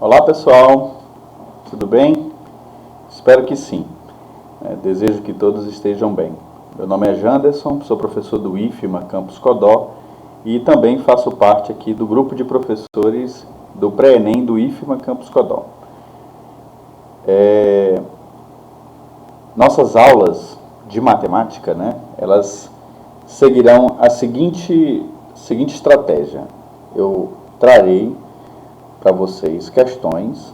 Olá pessoal, tudo bem? Espero que sim. Desejo que todos estejam bem. Meu nome é Janderson, sou professor do IFMA Campus Codó e também faço parte aqui do grupo de professores do Pré-ENEM do IFMA Campus Codó. Nossas aulas de matemática, elas seguirão a seguinte estratégia. Eu trarei para vocês questões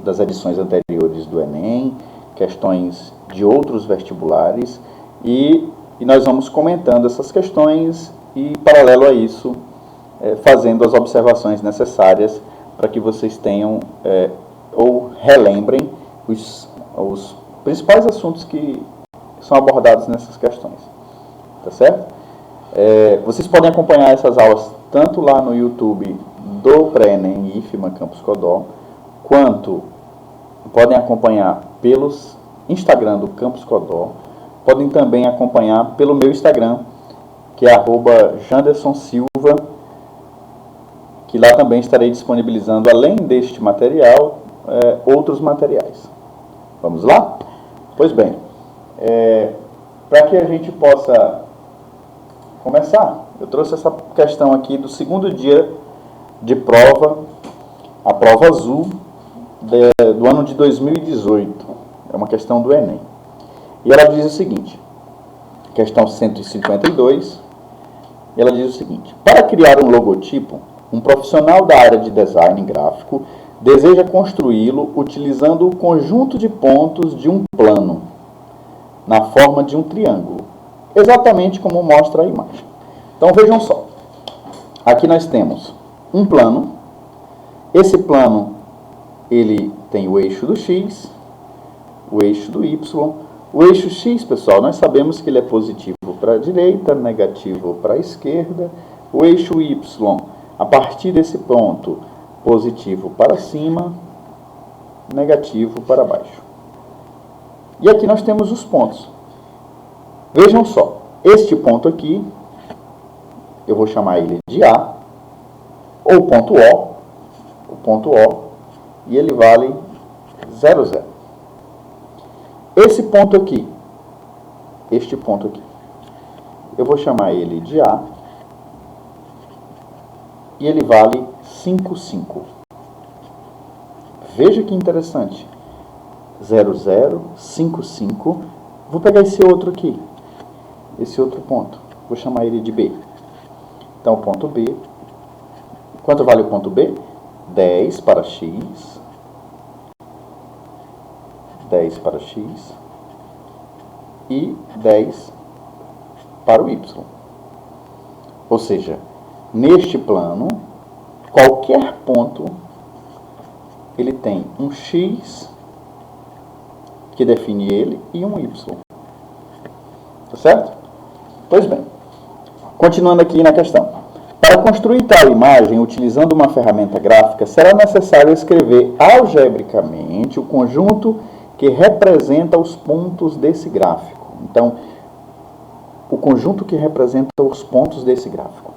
das edições anteriores do Enem, questões de outros vestibulares e nós vamos comentando essas questões e, paralelo a isso, fazendo as observações necessárias para que vocês tenham ou relembrem os principais assuntos que são abordados nessas questões. Tá certo? Vocês podem acompanhar essas aulas tanto lá no YouTube do Pré-ENEM IFMA Campus Codó, quanto podem acompanhar pelos Instagram do Campus Codó, podem também acompanhar pelo meu Instagram, que é @jandersonsilva, que lá também estarei disponibilizando, além deste material, outros materiais. Vamos lá? Pois bem, para que a gente possa começar, eu trouxe essa questão aqui do segundo dia de prova, a prova azul do ano de 2018. É uma questão do Enem. E ela diz o seguinte, questão 152, e ela diz o seguinte: para criar um logotipo, um profissional da área de design gráfico deseja construí-lo utilizando o conjunto de pontos de um plano, na forma de um triângulo, exatamente como mostra a imagem. Então vejam só, aqui nós temos um plano. Esse plano ele tem o eixo do X, o eixo do Y. O eixo X, pessoal, nós sabemos que ele é positivo para a direita, negativo para a esquerda. O eixo Y, a partir desse ponto, positivo para cima, negativo para baixo. E aqui nós temos os pontos. Vejam só, este ponto aqui, eu vou chamar ele de A, ou ponto O, e ele vale 0, 0. Esse ponto aqui, este ponto aqui, eu vou chamar ele de A, e ele vale 5, 5. Veja que interessante. 0, 0, 5, 5. Vou pegar esse outro aqui, esse outro ponto, vou chamar ele de B. Então, o ponto B, quanto vale o ponto B? 10 para X, 10 para X e 10 para o Y. Ou seja, neste plano, qualquer ponto, ele tem um X, que define ele, e um Y. Tá certo? Pois bem, continuando aqui na questão. Para construir tal imagem, utilizando uma ferramenta gráfica, será necessário escrever algebricamente o conjunto que representa os pontos desse gráfico. Então, o conjunto que representa os pontos desse gráfico.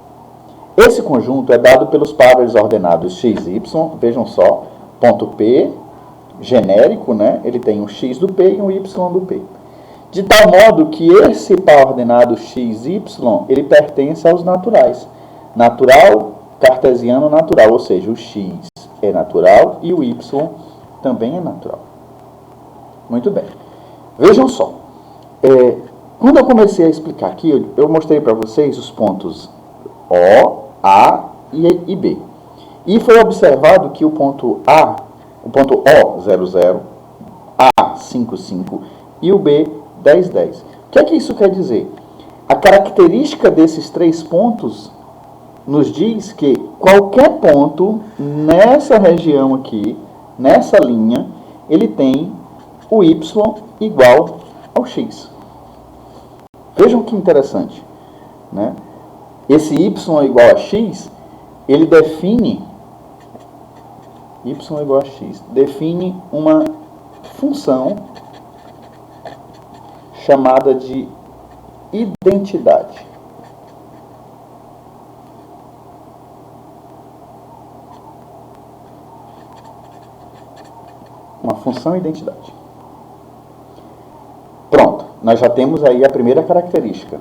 Esse conjunto é dado pelos pares ordenados x, y, vejam só, ponto P, genérico, ele tem um x do P e um y do P. De tal modo que esse par ordenado x, y, ele pertence aos naturais. Natural, cartesiano, natural, ou seja, o x é natural e o y também é natural. Muito bem. Vejam só, quando eu comecei a explicar aqui, eu mostrei para vocês os pontos O, A e B. E foi observado que o ponto O, 0, 0, A, 5, 5 e o B, 10, 10. O que é que isso quer dizer? A característica desses três pontos nos diz que qualquer ponto nessa região aqui, nessa linha, ele tem o y igual ao x. Vejam que interessante, Esse y igual a x, ele define y igual a x, define uma função chamada de identidade. uma função identidade. Pronto, nós já temos aí a primeira característica.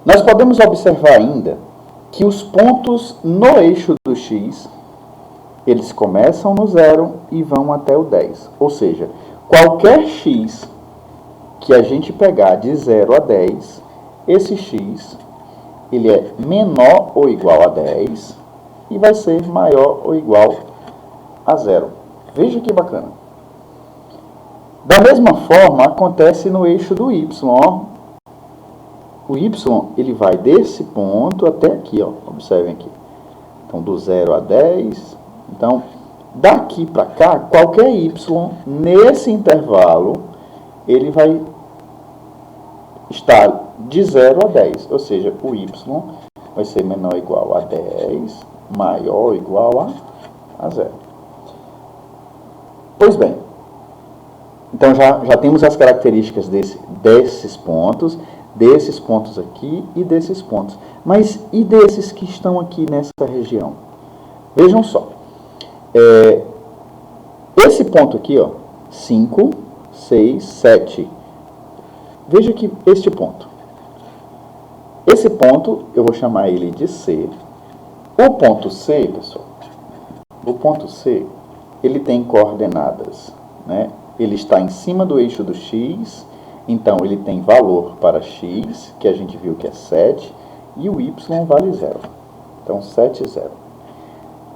Nós podemos observar ainda que os pontos no eixo do x, eles começam no 0 e vão até o 10. Ou seja, qualquer x que a gente pegar de 0 a 10, esse x ele é menor ou igual a 10 e vai ser maior ou igual a 0. Veja que bacana. Da mesma forma, acontece no eixo do y. Ó. O y ele vai desse ponto até aqui. Ó. Observem aqui. Então, do 0 a 10. Então, daqui para cá, qualquer y nesse intervalo, ele vai estar de 0 a 10. Ou seja, o y vai ser menor ou igual a 10, maior ou igual a 0. Pois bem, então já temos as características desses pontos aqui e desses pontos. Mas e desses que estão aqui nessa região? Vejam só. Esse ponto aqui, ó, 5, 6, 7. Veja que este ponto. Esse ponto, eu vou chamar ele de C. O ponto C, pessoal, o ponto C, ele tem coordenadas, né? Ele está em cima do eixo do x, então ele tem valor para x, que a gente viu que é 7, e o y vale 0. Então, 7, 0.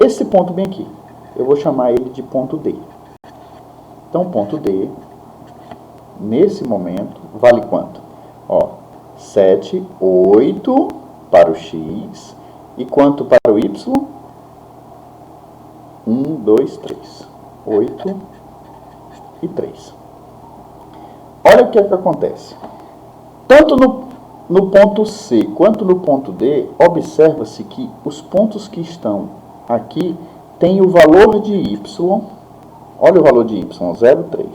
Esse ponto bem aqui, eu vou chamar ele de ponto D. Então, ponto D, nesse momento, vale quanto? Ó, 7, 8 para o x, e quanto para o y? 1, 2, 3. 8 e 3. Olha o que é que acontece. Tanto no ponto C quanto no ponto D, observa-se que os pontos que estão aqui têm o valor de y. Olha o valor de y, 0, 3.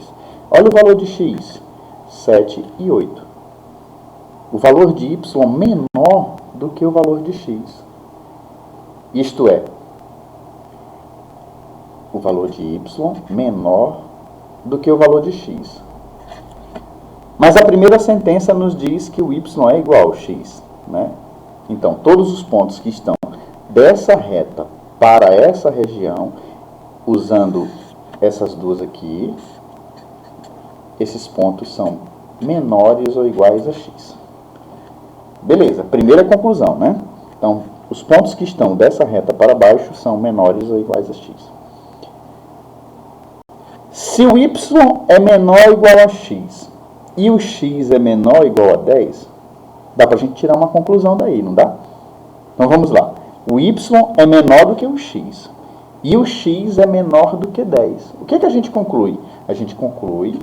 Olha o valor de x, 7 e 8. O valor de y menor do que o valor de x. Isto é, o valor de y menor do que o valor de x. Mas a primeira sentença nos diz que o y é igual ao x, né? Então, todos os pontos que estão dessa reta para essa região, usando essas duas aqui, esses pontos são menores ou iguais a x. Beleza, primeira conclusão, né? Então, os pontos que estão dessa reta para baixo são menores ou iguais a x. Se o y é menor ou igual a x e o x é menor ou igual a 10, dá para a gente tirar uma conclusão daí, não dá? Então vamos lá. O y é menor do que o x e o x é menor do que 10. O que a gente conclui? A gente conclui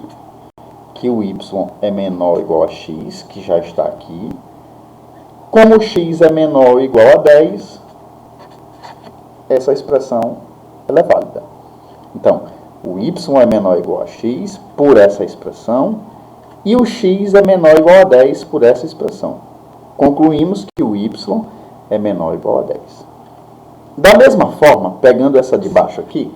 que o y é menor ou igual a x, que já está aqui. Como o x é menor ou igual a 10, essa expressão ela é válida. Então, o y é menor ou igual a x por essa expressão e o x é menor ou igual a 10 por essa expressão. Concluímos que o y é menor ou igual a 10. Da mesma forma, pegando essa de baixo aqui,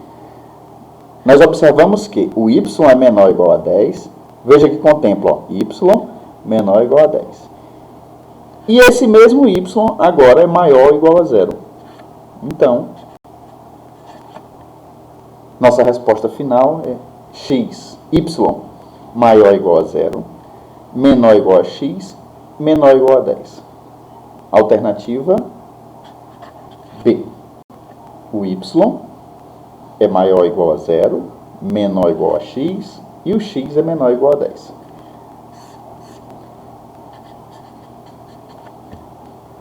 nós observamos que o y é menor ou igual a 10. Veja que contempla, ó, y menor ou igual a 10. E esse mesmo y agora é maior ou igual a 0. Então, nossa resposta final é x, y maior ou igual a 0, menor ou igual a x, menor ou igual a 10. Alternativa B. O y é maior ou igual a 0, menor ou igual a x, e o x é menor ou igual a 10.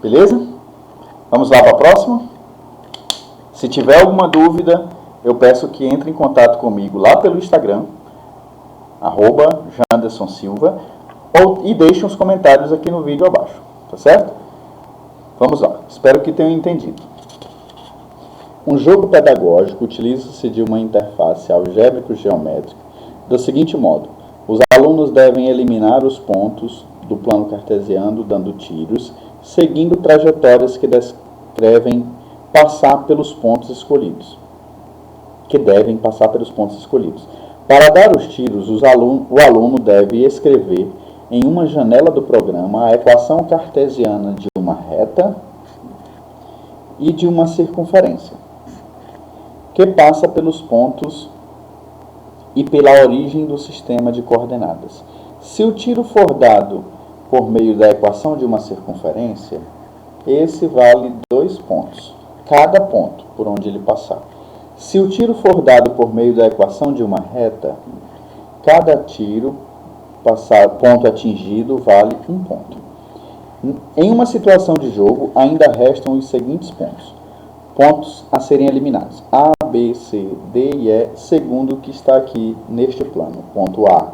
Beleza? Vamos lá para a próxima? Se tiver alguma dúvida, eu peço que entre em contato comigo lá pelo Instagram, @jandersonsilva, e deixe uns comentários aqui no vídeo abaixo, tá certo? Vamos lá, espero que tenham entendido. Um jogo pedagógico utiliza-se de uma interface algébrico-geométrica do seguinte modo: os alunos devem eliminar os pontos do plano cartesiano dando tiros, seguindo trajetórias que devem passar pelos pontos escolhidos. Para dar os tiros, o aluno deve escrever em uma janela do programa a equação cartesiana de uma reta e de uma circunferência, que passa pelos pontos e pela origem do sistema de coordenadas. Se o tiro for dado por meio da equação de uma circunferência, esse vale 2 pontos, cada ponto por onde ele passar. Se o tiro for dado por meio da equação de uma reta, cada tiro ponto atingido vale 1 ponto. Em uma situação de jogo, ainda restam os seguintes pontos a serem eliminados: A, B, C, D e E, segundo o que está aqui neste plano. Ponto A,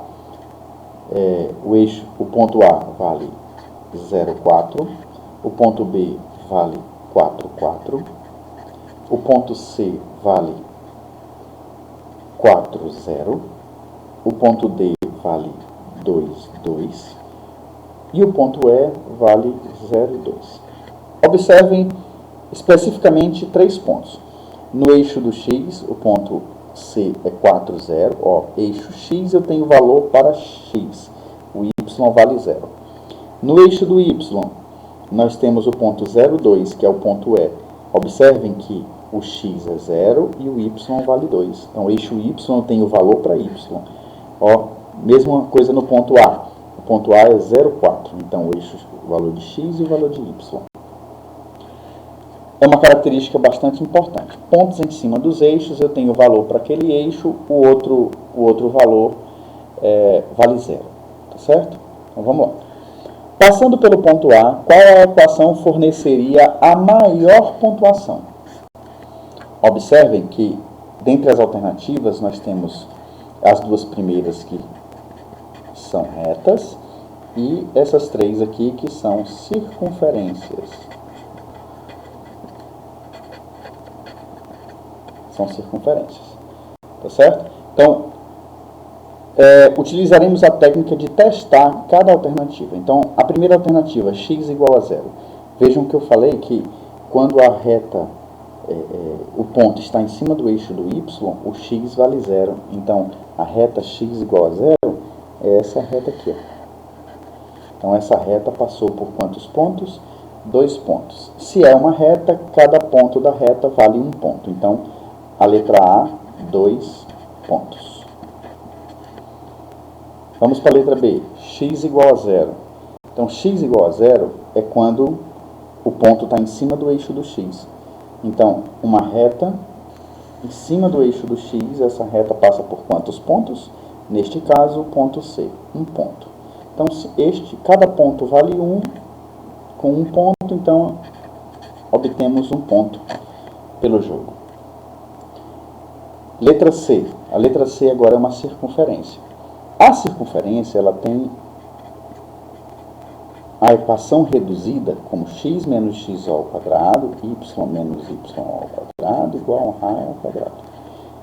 o ponto A vale 0,4, o ponto B vale 4,4, o ponto C vale 4,0, o ponto D vale 2,2 e o ponto E vale 0,2. Observem especificamente 3 pontos. No eixo do X, o ponto C é 4,0. Eixo X eu tenho valor para X, o Y vale 0. No eixo do Y, nós temos o ponto 0,2, que é o ponto E. Observem que o X é 0 e o Y vale 2. Então, o eixo Y tem o valor para Y. Mesma coisa no ponto A. O ponto A é 0,4. Então, o valor de X e o valor de Y. É uma característica bastante importante. Pontos em cima dos eixos, eu tenho valor para aquele eixo, o outro valor vale 0. Tá certo? Então, vamos lá. Passando pelo ponto A, qual a equação forneceria a maior pontuação? Observem que, dentre as alternativas, nós temos as duas primeiras que são retas e essas 3 aqui que são circunferências. São circunferências. Tá certo? Então, utilizaremos a técnica de testar cada alternativa. Então, a primeira alternativa, x igual a 0. Vejam que eu falei que quando a reta, o ponto está em cima do eixo do y, o x vale 0. Então, a reta x igual a 0 é essa reta aqui. Então, essa reta passou por quantos pontos? 2 pontos. Se é uma reta, cada ponto da reta vale 1 ponto. Então, a letra A, 2 pontos. Vamos para a letra B, x igual a 0. Então, x igual a 0 é quando o ponto está em cima do eixo do x. Então, uma reta em cima do eixo do x, essa reta passa por quantos pontos? Neste caso, o ponto C, 1 ponto. Então, cada ponto vale 1, com 1 ponto, então, obtemos 1 ponto pelo jogo. Letra C. A letra C agora é uma circunferência. A circunferência, ela tem a equação reduzida como x menos x ao quadrado, y menos y ao quadrado, igual a r ao quadrado.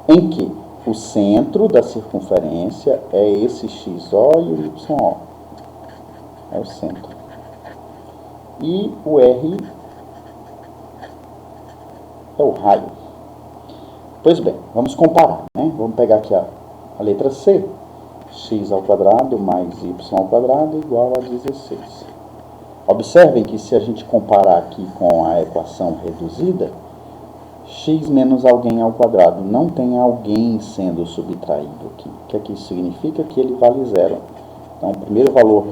Em que o centro da circunferência é esse xo e o yo. É o centro. E o r é o raio. Pois bem, vamos comparar, né? Vamos pegar aqui a letra C. X ao quadrado mais y ao quadrado igual a 16. Observem que se a gente comparar aqui com a equação reduzida, x menos alguém ao quadrado não tem alguém sendo subtraído aqui. O que aqui significa? Que ele vale 0. Então, o primeiro valor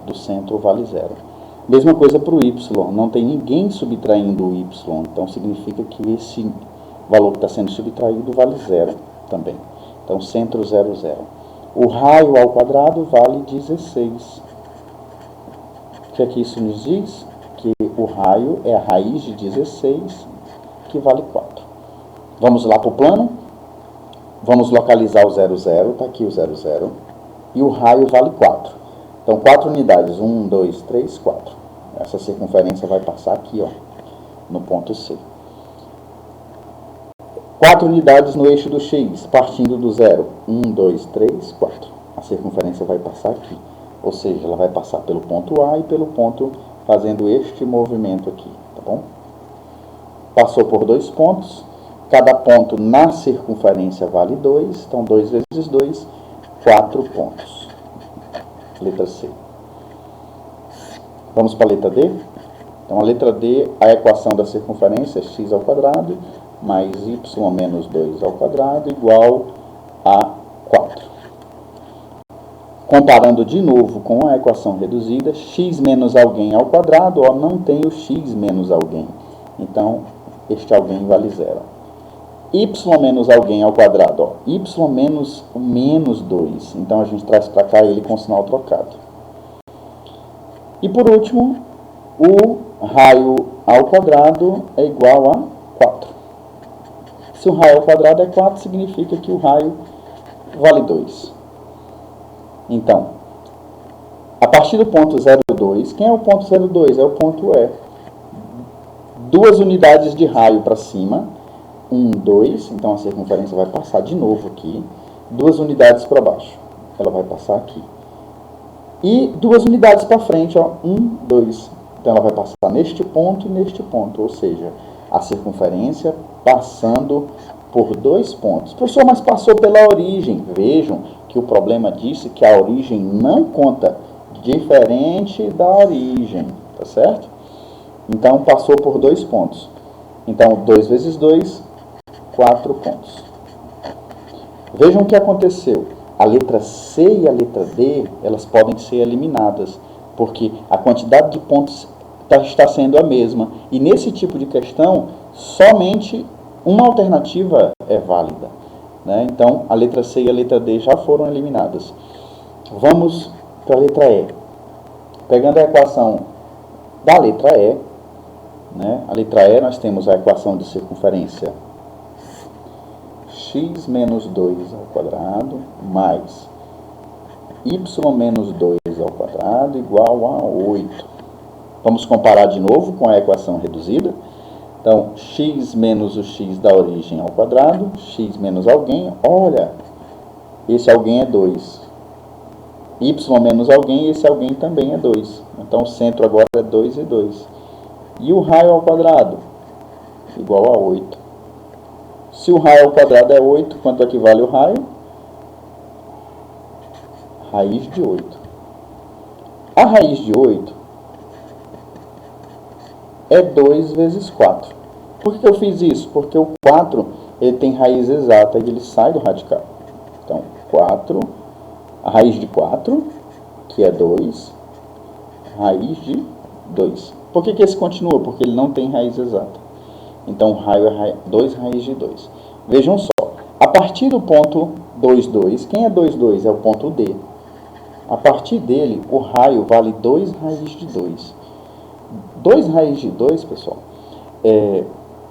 do centro vale 0. Mesma coisa para o y, não tem ninguém subtraindo o y, então significa que esse valor que está sendo subtraído vale 0 também. Então, centro 0, 0. O raio ao quadrado vale 16. O que aqui isso nos diz? Que o raio é a raiz de 16, que vale 4. Vamos lá para o plano. Vamos localizar o 0, 0. Está aqui o 0, 0. E o raio vale 4. Então, 4 unidades. 1, 2, 3, 4. Essa circunferência vai passar aqui, no ponto C. 4 unidades no eixo do x, partindo do 0. 1, 2, 3, 4. A circunferência vai passar aqui. Ou seja, ela vai passar pelo ponto A e pelo ponto fazendo este movimento aqui, tá bom? Passou por 2 pontos. Cada ponto na circunferência vale 2, então 2 vezes 2, 4 pontos. Letra C. Vamos para a letra D? Então, a letra D, a equação da circunferência é x ao quadrado mais y menos 2 ao quadrado igual a 4. Comparando de novo com a equação reduzida, x menos alguém ao quadrado, ó, não tem o x menos alguém. Então, este alguém vale zero. Y menos alguém ao quadrado, ó, y menos o menos 2. Então, a gente traz para cá ele com sinal trocado. E por último, o raio ao quadrado é igual a 4. Se o raio ao quadrado é 4, significa que o raio vale 2. Então, a partir do ponto 0,2, quem é o ponto 0,2? É o ponto E. 2 unidades de raio para cima, 1, 2, então a circunferência vai passar de novo aqui. 2 unidades para baixo, ela vai passar aqui. E 2 unidades para frente, ó, 1, 2. Então ela vai passar neste ponto e neste ponto, ou seja, a circunferência passando por 2 pontos. Professor, mas passou pela origem. Vejam que o problema disse que a origem não conta, diferente da origem, tá certo? Então passou por 2 pontos. Então 2 vezes 2, 4 pontos. Vejam o que aconteceu. A letra C e a letra D, elas podem ser eliminadas, porque a quantidade de pontos está sendo a mesma. E nesse tipo de questão, somente uma alternativa é válida, né? Então, a letra C e a letra D já foram eliminadas. Vamos para a letra E. Pegando a equação da letra E, né? A letra E, nós temos a equação de circunferência x menos 2 ao quadrado mais y menos 2 ao quadrado igual a 8. Vamos comparar de novo com a equação reduzida. Então, x menos o x da origem ao quadrado, x menos alguém, olha, esse alguém é 2. Y menos alguém, esse alguém também é 2. Então, o centro agora é 2 e 2. E o raio ao quadrado? Igual a 8. Se o raio ao quadrado é 8, quanto equivale o raio? Raiz de 8. A raiz de 8 é 2 vezes 4. Por que eu fiz isso? Porque o 4 ele tem raiz exata e ele sai do radical. Então, 4, a raiz de 4, que é 2, raiz de 2. Por que esse continua? Porque ele não tem raiz exata. Então, o raio é 2 raiz de 2. Vejam só, a partir do ponto 2, 2, quem é 2, 2? É o ponto D. A partir dele, o raio vale 2 raiz de 2. 2 raiz de 2, pessoal,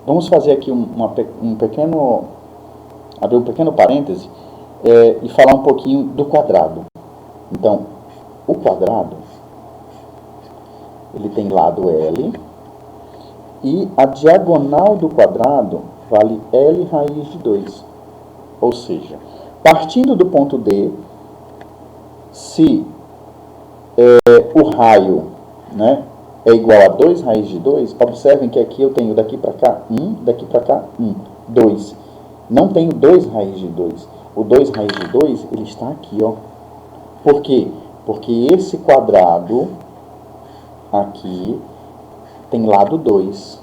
vamos fazer aqui abrir um pequeno parêntese e falar um pouquinho do quadrado. Então, o quadrado, ele tem lado L, e a diagonal do quadrado vale L raiz de 2. Ou seja, partindo do ponto D, se o raio, né, é igual a 2 raiz de 2, observem que aqui eu tenho daqui para cá 1, daqui para cá 1, 2. Não tenho 2 raiz de 2. O 2 raiz de 2, ele está aqui, ó. Por quê? Porque esse quadrado aqui tem lado 2.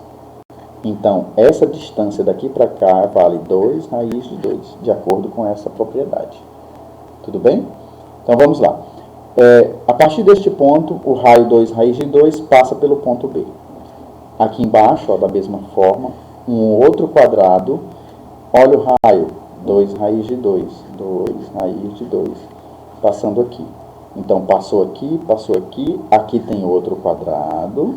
Então, essa distância daqui para cá vale 2 raiz de 2, de acordo com essa propriedade. Tudo bem? Então, vamos lá. A partir deste ponto, o raio 2 raiz de 2 passa pelo ponto B. Aqui embaixo, ó, da mesma forma, um outro quadrado. Olha o raio, 2 raiz de 2, 2 raiz de 2, passando aqui. Então, passou aqui, aqui tem outro quadrado.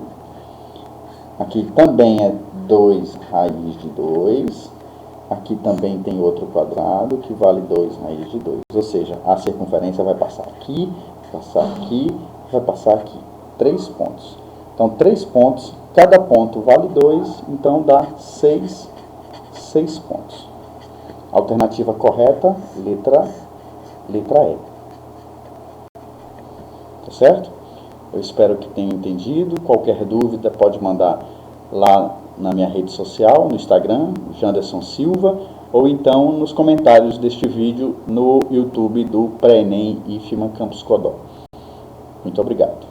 Aqui também é 2 raiz de 2. Aqui também tem outro quadrado que vale 2 raiz de 2. Ou seja, a circunferência vai passar aqui, vai passar aqui. 3 pontos. Então, 3 pontos, cada ponto vale 2, então dá 6 pontos. Alternativa correta, letra E. Tá certo? Eu espero que tenham entendido. Qualquer dúvida pode mandar lá na minha rede social, no Instagram, Janderson Silva, ou então nos comentários deste vídeo no YouTube do Pré-ENEM IFMA Campus Codó. Muito obrigado.